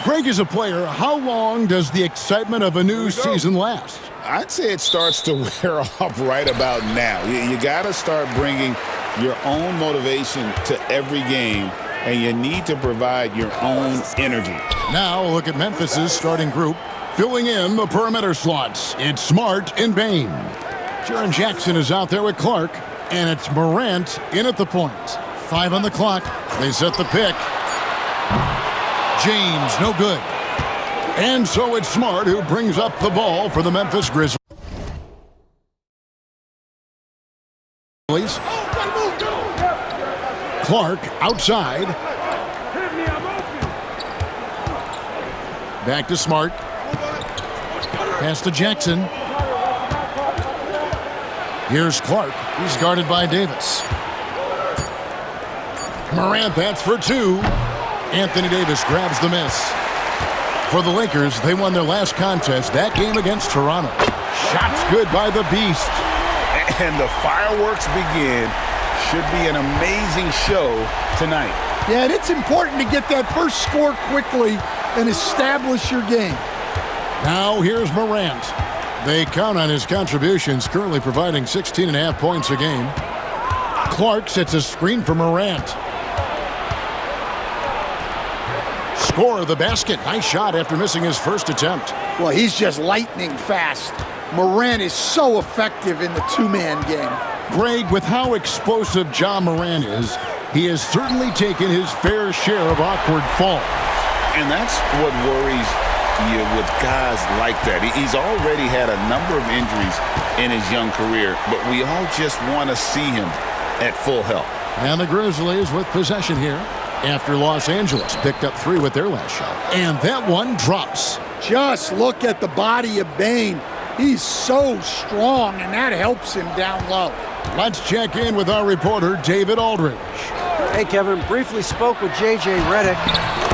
Craig, as a player, how long does the excitement of a new season last? I'd say it starts to wear off right about now. You got to start bringing your own motivation to every game, and you need to provide your own energy. Now look at Memphis's starting group. Filling in the perimeter slots, it's Smart and Bain. Jaren Jackson is out there with Clark, and it's Morant in at the point. 5 on the clock. They set the pick. James, no good. And so it's Smart who brings up the ball for the Memphis Grizzlies. Clark outside. Back to Smart. Pass to Jackson. Here's Clark. He's guarded by Davis. Morant, that's for 2. Anthony Davis grabs the miss. For the Lakers, they won their last contest, that game against Toronto. Shots good by the Beast. And the fireworks begin. Should be an amazing show tonight. Yeah, and it's important to get that first score quickly and establish your game. Now here's Morant. They count on his contributions, currently providing 16.5 points a game. Clark sets a screen for Morant. Score the basket. Nice shot after missing his first attempt. Well, he's just lightning fast. Morant is so effective in the two-man game. Greg, with how explosive Ja Morant is, he has certainly taken his fair share of awkward falls. And that's what worries you with guys like that. He's already had a number of injuries in his young career, but we all just want to see him at full health. And the Grizzlies with possession here after Los Angeles picked up 3 with their last shot. And that one drops. Just look at the body of Bain. He's so strong, and that helps him down low. Let's check in with our reporter, David Aldridge. Hey, Kevin. Briefly spoke with J.J. Redick.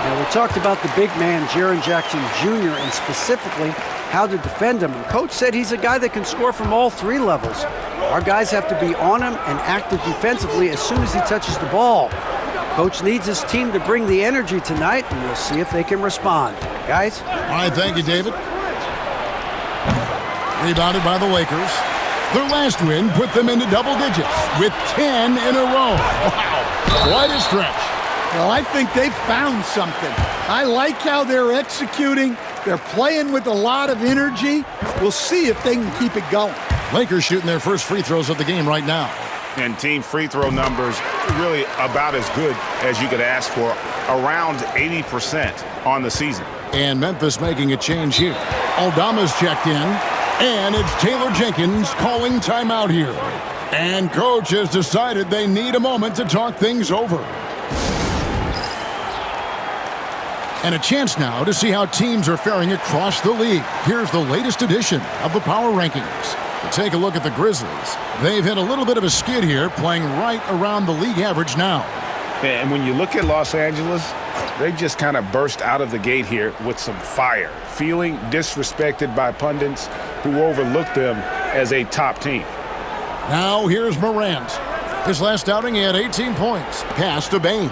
And we talked about the big man, Jaren Jackson Jr., and specifically how to defend him. And Coach said he's a guy that can score from all 3 levels. Our guys have to be on him and active defensively as soon as he touches the ball. Coach needs his team to bring the energy tonight, and we'll see if they can respond. Guys? All right, thank you, David. Rebounded by the Lakers. Their last win put them into double digits with 10 in a row. Wow, quite a stretch. Well, I think they've found something. I like how they're executing. They're playing with a lot of energy. We'll see if they can keep it going. Lakers shooting their first free throws of the game right now. And team free throw numbers really about as good as you could ask for, around 80% on the season. And Memphis making a change here. Aldama's checked in, and it's Taylor Jenkins calling timeout here. And Coach has decided they need a moment to talk things over. And a chance now to see how teams are faring across the league. Here's the latest edition of the Power Rankings. To take a look at the Grizzlies, they've hit a little bit of a skid here, playing right around the league average now. And when you look at Los Angeles, they just kind of burst out of the gate here with some fire, feeling disrespected by pundits who overlooked them as a top team. Now here's Morant. His last outing, he had 18 points. Pass to Bain.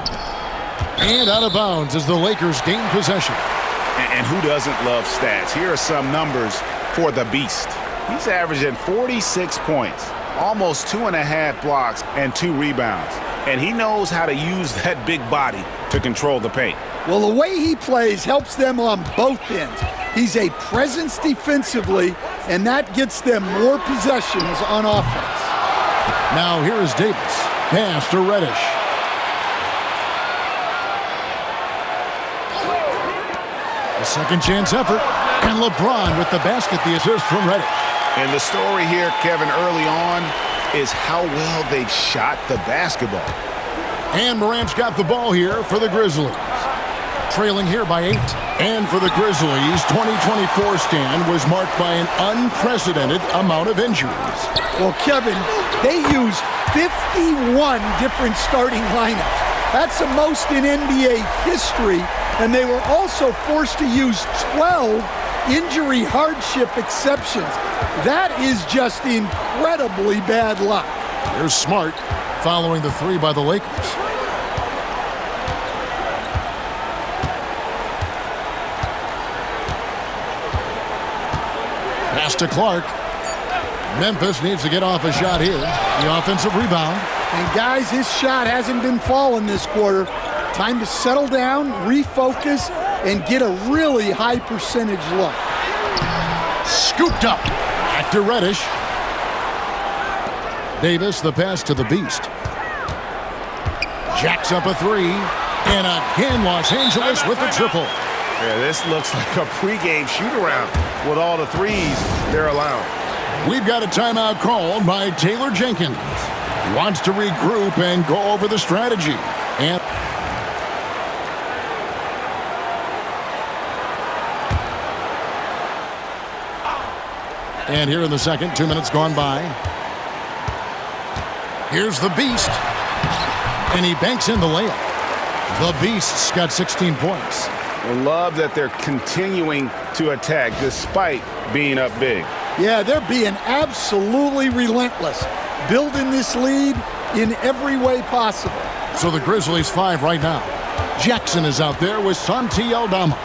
And out of bounds as the Lakers gain possession. And who doesn't love stats? Here are some numbers for the Beast. He's averaging 46 points, almost 2.5 blocks, and 2 rebounds. And he knows how to use that big body to control the paint. Well, the way he plays helps them on both ends. He's a presence defensively, and that gets them more possessions on offense. Now here is Davis. Pass to Reddish. A second chance effort. And LeBron with the basket, the assist from Reddish. And the story here, Kevin, early on is how well they've shot the basketball. And Morant's got the ball here for the Grizzlies. Trailing here by 8. And for the Grizzlies, 2024 stand was marked by an unprecedented amount of injuries. Well, Kevin, they used 51 different starting lineups. That's the most in NBA history. And they were also forced to use 12 injury hardship exceptions. That is just incredibly bad luck. Here's Smart following the 3 by the Lakers. Pass to Clark. Memphis needs to get off a shot here. The offensive rebound. And guys, his shot hasn't been falling this quarter. Time to settle down, refocus, and get a really high percentage look. Scooped up. Back to Reddish. Davis, the pass to the Beast. Jacks up a three. And again, Los Angeles with the triple. Yeah, this looks like a pregame shoot-around with all the threes they're allowing. We've got a timeout called by Taylor Jenkins. He wants to regroup and go over the strategy. And here in the second, 2 minutes gone by. Here's the Beast. And he banks in the layup. The Beast's got 16 points. I love that they're continuing to attack despite being up big. Yeah, they're being absolutely relentless, building this lead in every way possible. So the Grizzlies 5 right now. Jackson is out there with Santi Aldama.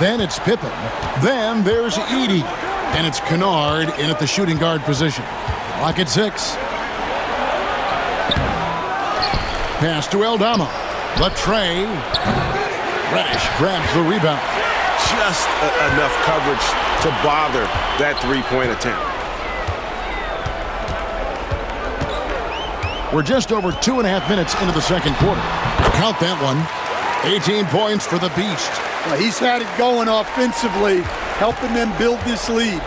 Then it's Pippen. Then there's Edey. And it's Kennard in at the shooting guard position. Clock at 6. Pass to Aldama. Latrey. Reddish grabs the rebound. Just enough coverage to bother that three-point attempt. We're just over 2.5 minutes into the second quarter. Count that one. 18 points for the Beast. Well, he's had it going offensively, helping them build this lead.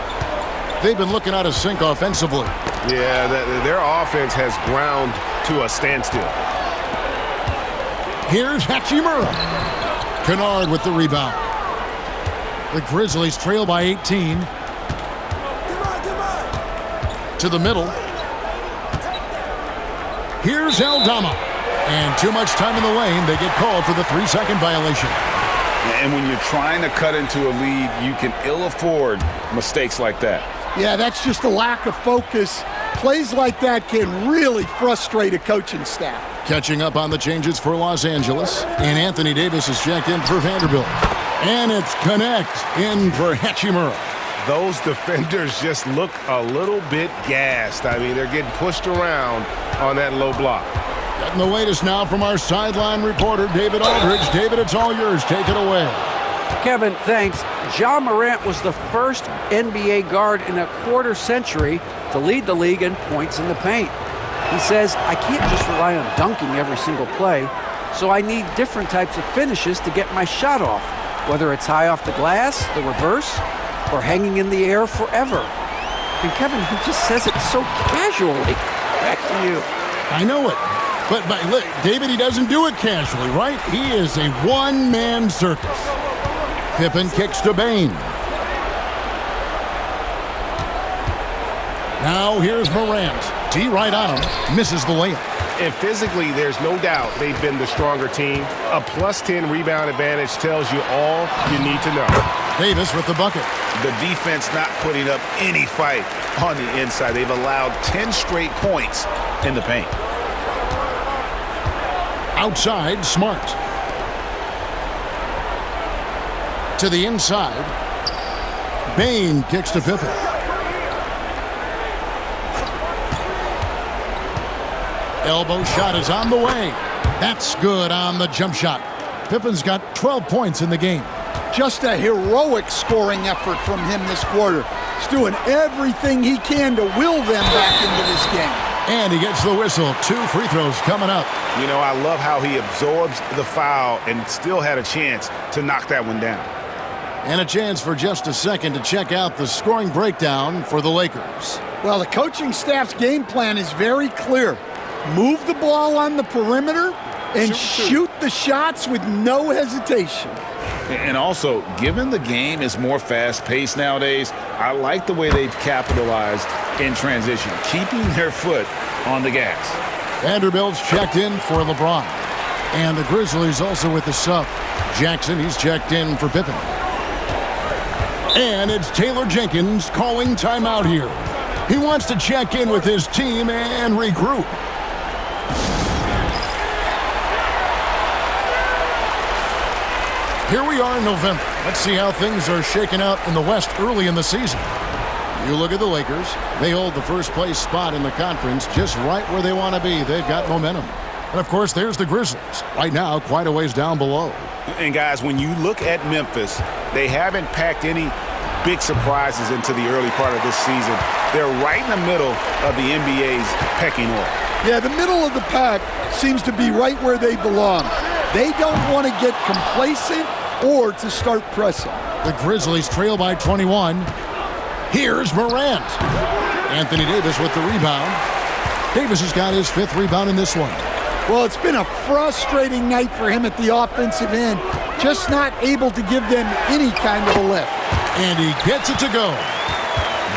They've been looking out of sync offensively. Yeah, their offense has ground to a standstill. Here's Hachimura. Kennard with the rebound. The Grizzlies trail by 18. To the middle. Here's Aldama. And too much time in the lane. They get called for the 3-second violation. And when you're trying to cut into a lead, you can ill afford mistakes like that. Yeah, that's just a lack of focus. Plays like that can really frustrate a coaching staff. Catching up on the changes for Los Angeles. And Anthony Davis is checked in for Vanderbilt. And it's Connect in for Hachimura. Those defenders just look a little bit gassed. I mean, they're getting pushed around on that low block. Getting the latest now from our sideline reporter, David Aldridge. David, it's all yours. Take it away. Kevin, thanks. Ja Morant was the first NBA guard in a quarter century to lead the league in points in the paint. He says, I can't just rely on dunking every single play, so I need different types of finishes to get my shot off, whether it's high off the glass, the reverse, or hanging in the air forever. And Kevin, he just says it so casually. Back to you. I know it. But look, David, he doesn't do it casually, right? He is a one-man circus. Pippen kicks to Bane. Now here's Morant. D right on him. Misses the layup. And physically, there's no doubt they've been the stronger team. A +10 rebound advantage tells you all you need to know. Davis with the bucket. The defense not putting up any fight on the inside. They've allowed 10 straight points in the paint. Outside, Smart. To the inside. Bane kicks to Pippen. Elbow shot is on the way. That's good on the jump shot. Pippen's got 12 points in the game. Just a heroic scoring effort from him this quarter. He's doing everything he can to will them back into this game. And he gets the whistle. 2 free throws coming up. You know, I love how he absorbs the foul and still had a chance to knock that one down. And a chance for just a second to check out the scoring breakdown for the Lakers. Well, the coaching staff's game plan is very clear. Move the ball on the perimeter and shoot the shots with no hesitation. And also, given the game is more fast-paced nowadays, I like the way they've capitalized in transition, keeping their foot on the gas. Vanderbilt's checked in for LeBron. And the Grizzlies also with the sub. Jackson, he's checked in for Pippen. And it's Taylor Jenkins calling timeout here. He wants to check in with his team and regroup. Here we are in November. Let's see how things are shaking out in the West early in the season. You look at the Lakers. They hold the first place spot in the conference just right where they want to be. They've got momentum. And, of course, there's the Grizzlies. Right now, quite a ways down below. And, guys, when you look at Memphis, they haven't packed any big surprises into the early part of this season. They're right in the middle of the NBA's pecking order. Yeah, the middle of the pack seems to be right where they belong. They don't want to get complacent or to start pressing. The Grizzlies trail by 21. Here's Morant. Anthony Davis with the rebound. Davis has got his 5th rebound in this one. Well, it's been a frustrating night for him at the offensive end. Just not able to give them any kind of a lift. And he gets it to go.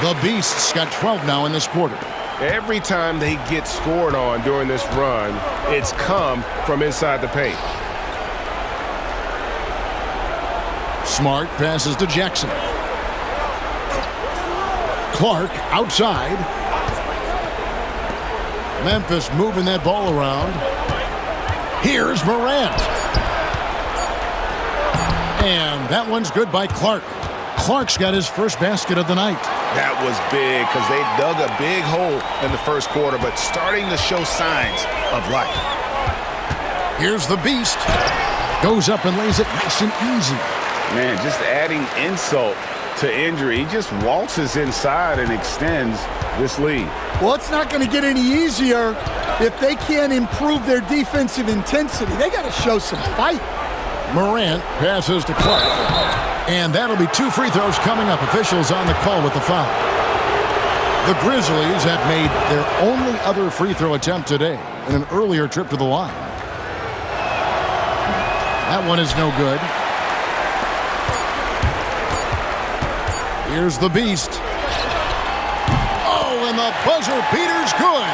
The Beasts got 12 now in this quarter. Every time they get scored on during this run, it's come from inside the paint. Smart passes to Jackson. Clark outside. Memphis moving that ball around. Here's Morant. And that one's good by Clark. Clark's got his first basket of the night. That was big because they dug a big hole in the first quarter, but starting to show signs of life. Here's the Beast. Goes up and lays it nice and easy. Man, just adding insult to injury. He just waltzes inside and extends this lead. Well, it's not going to get any easier if they can't improve their defensive intensity. They got to show some fight. Morant passes to Clark. And that'll be 2 free throws coming up. Officials on the call with the foul. The Grizzlies have made their only other free throw attempt today in an earlier trip to the line. That one is no good. Here's the Beast. Oh, and the buzzer beater's good.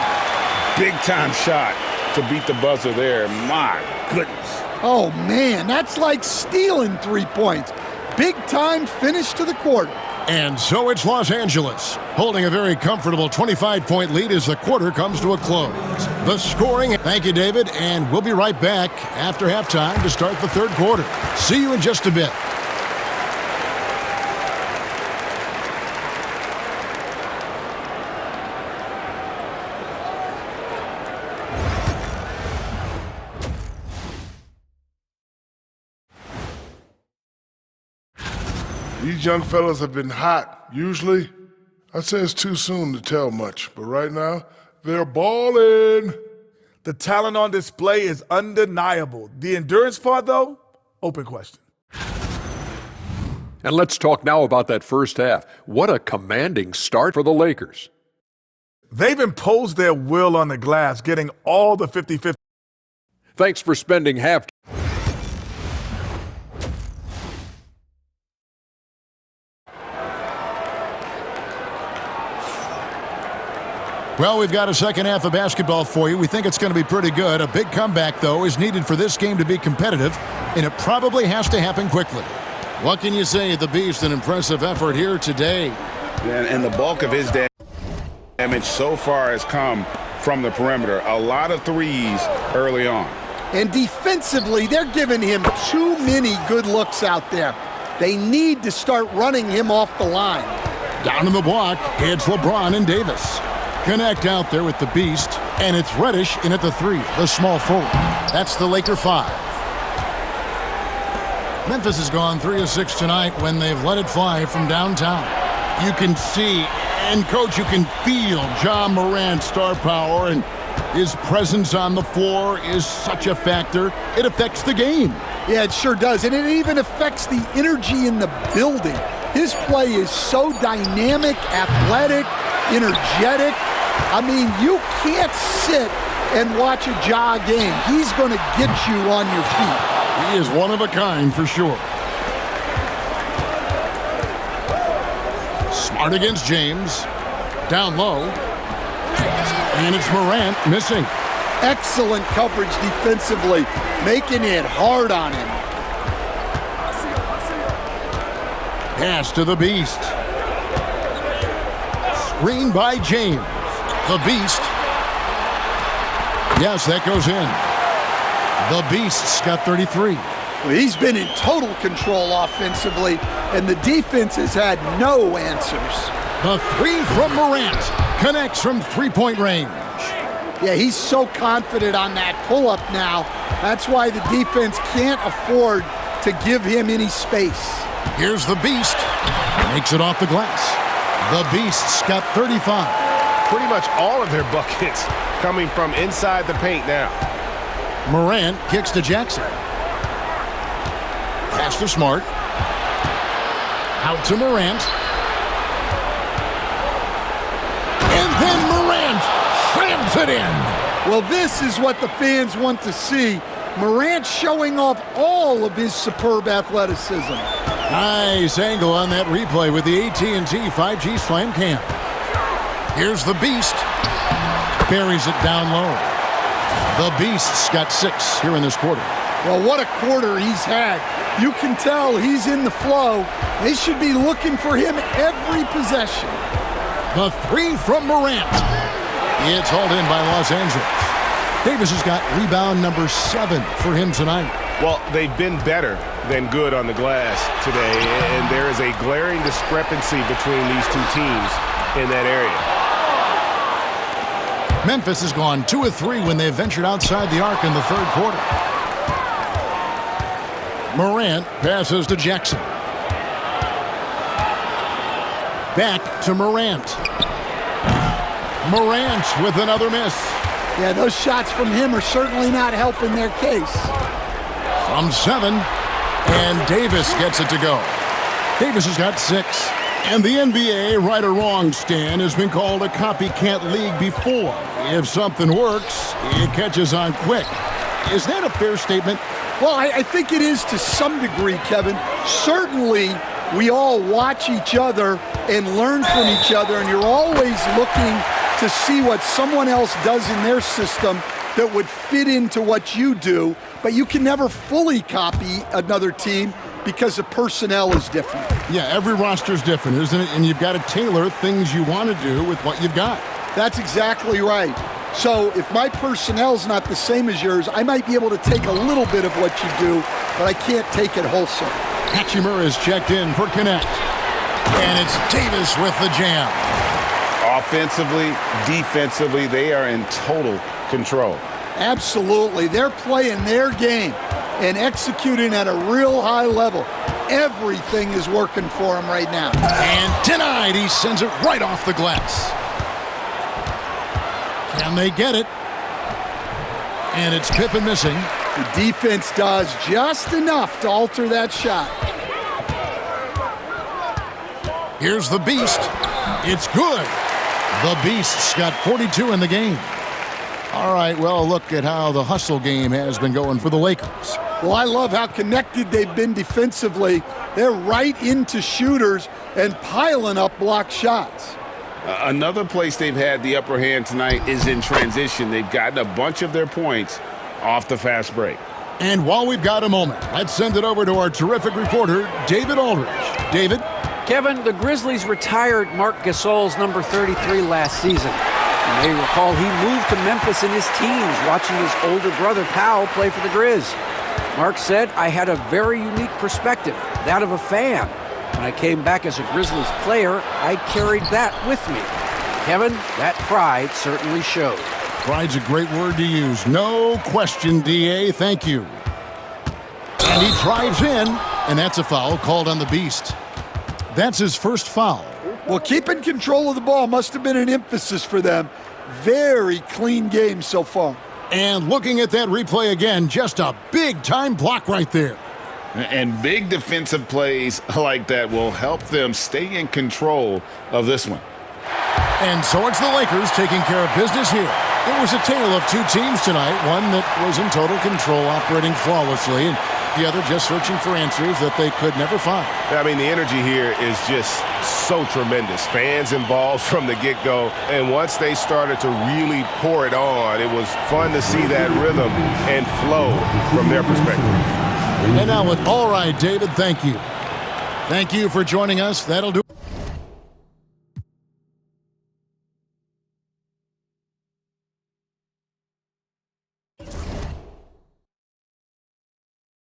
Big time shot to beat the buzzer there. My goodness. Oh, man, that's like stealing 3 points. Big time finish to the quarter. And so it's Los Angeles, holding a very comfortable 25-point lead as the quarter comes to a close. The scoring, thank you, David, and we'll be right back after halftime to start the third quarter. See you in just a bit. These young fellas have been hot. Usually, I'd say it's too soon to tell much, but right now, they're balling. The talent on display is undeniable. The endurance part, though, open question. And let's talk now about that first half. What a commanding start for the Lakers. They've imposed their will on the glass, getting all the 50-50. Thanks for spending half. Well, we've got a second half of basketball for you. We think it's going to be pretty good. A big comeback, though, is needed for this game to be competitive, and it probably has to happen quickly. What can you say? The Beast, an impressive effort here today. And the bulk of his damage so far has come from the perimeter. A lot of threes early on. And defensively, they're giving him too many good looks out there. They need to start running him off the line. Down in the block, it's LeBron and Davis. Connect out there with the Beast, and it's Reddish in at the 3, the small forward. That's the Laker 5. Memphis has gone 3 of 6 tonight when they've let it fly from downtown. You can see, and Coach, you can feel John Morant's star power, and his presence on the floor is such a factor. It affects the game. Yeah, it sure does, and it even affects the energy in the building. His play is so dynamic, athletic, energetic. I mean, you can't sit and watch a Ja game. He's going to get you on your feet. He is one of a kind for sure. Smart against James. Down low. And it's Morant missing. Excellent coverage defensively, making it hard on him. Pass to the Beast. Screen by James. The Beast. Yes, that goes in. The Beast's got 33. Well, he's been in total control offensively, and the defense has had no answers. The three from Morant connects from three-point range. Yeah, he's so confident on that pull-up now. That's why the defense can't afford to give him any space. Here's the Beast. Makes it off the glass. The Beast's got 35. Pretty much all of their buckets coming from inside the paint now. Morant kicks to Jackson. Pass to Smart. Out to Morant. And then Morant slams it in. Well, this is what the fans want to see. Morant showing off all of his superb athleticism. Nice angle on that replay with the AT&T 5G Slam Cam. Here's the Beast. Buries it down low. The Beast's got 6 here in this quarter. Well, what a quarter he's had. You can tell he's in the flow. They should be looking for him every possession. The three from Morant. It's hauled in by Los Angeles. Davis has got rebound number 7 for him tonight. Well, they've been better than good on the glass today, and there is a glaring discrepancy between these two teams in that area. Memphis has gone 2 of 3 when they've ventured outside the arc in the third quarter. Morant passes to Jackson. Back to Morant. Morant with another miss. Yeah, those shots from him are certainly not helping their case. From 7, and Davis gets it to go. Davis has got 6. And the NBA, right or wrong, Stan, has been called a copycat league before. If something works, it catches on quick. Is that a fair statement? Well, I think it is to some degree, Kevin. Certainly, we all watch each other and learn from each other, and you're always looking to see what someone else does in their system that would fit into what you do, but you can never fully copy another team because the personnel is different. Yeah, every roster is different, isn't it? And you've got to tailor things you want to do with what you've got. That's exactly right. So if my personnel's not the same as yours, I might be able to take a little bit of what you do, but I can't take it wholesale. Hachimura is checked in for connect. And it's Davis with the jam. Offensively, defensively, they are in total control. Absolutely. They're playing their game and executing at a real high level. Everything is working for him right now. And denied. He sends it right off the glass. Can they get it? And it's Pippen missing. The defense does just enough to alter that shot. Here's the Beast. It's good. The Beast's got 42 in the game. All right, well, look at how the hustle game has been going for the Lakers. Well, I love how connected they've been defensively. They're right into shooters and piling up block shots. Another place they've had the upper hand tonight is in transition. They've gotten a bunch of their points off the fast break. And while we've got a moment, let's send it over to our terrific reporter, David Aldridge. David? Kevin, the Grizzlies retired Marc Gasol's number 33 last season. You may recall he moved to Memphis in his teens, watching his older brother Powell play for the Grizz. Marc said, "I had a very unique perspective, that of a fan. When I came back as a Grizzlies player, I carried that with me." Kevin, that pride certainly showed. Pride's a great word to use. No question, D.A. Thank you. And he drives in, and that's a foul called on the Beast. That's his first foul. Well, keeping control of the ball must have been an emphasis for them. Very clean game so far. And looking at that replay again, just a big-time block right there. And big defensive plays like that will help them stay in control of this one. And so it's the Lakers taking care of business here. It was a tale of two teams tonight, one that was in total control, operating flawlessly, and the other just searching for answers that they could never find. I mean, the energy here is just so tremendous. Fans involved from the get-go, and once they started to really pour it on, it was fun to see that rhythm and flow from their perspective. And now with all right, David, thank you. Thank you for joining us. That'll do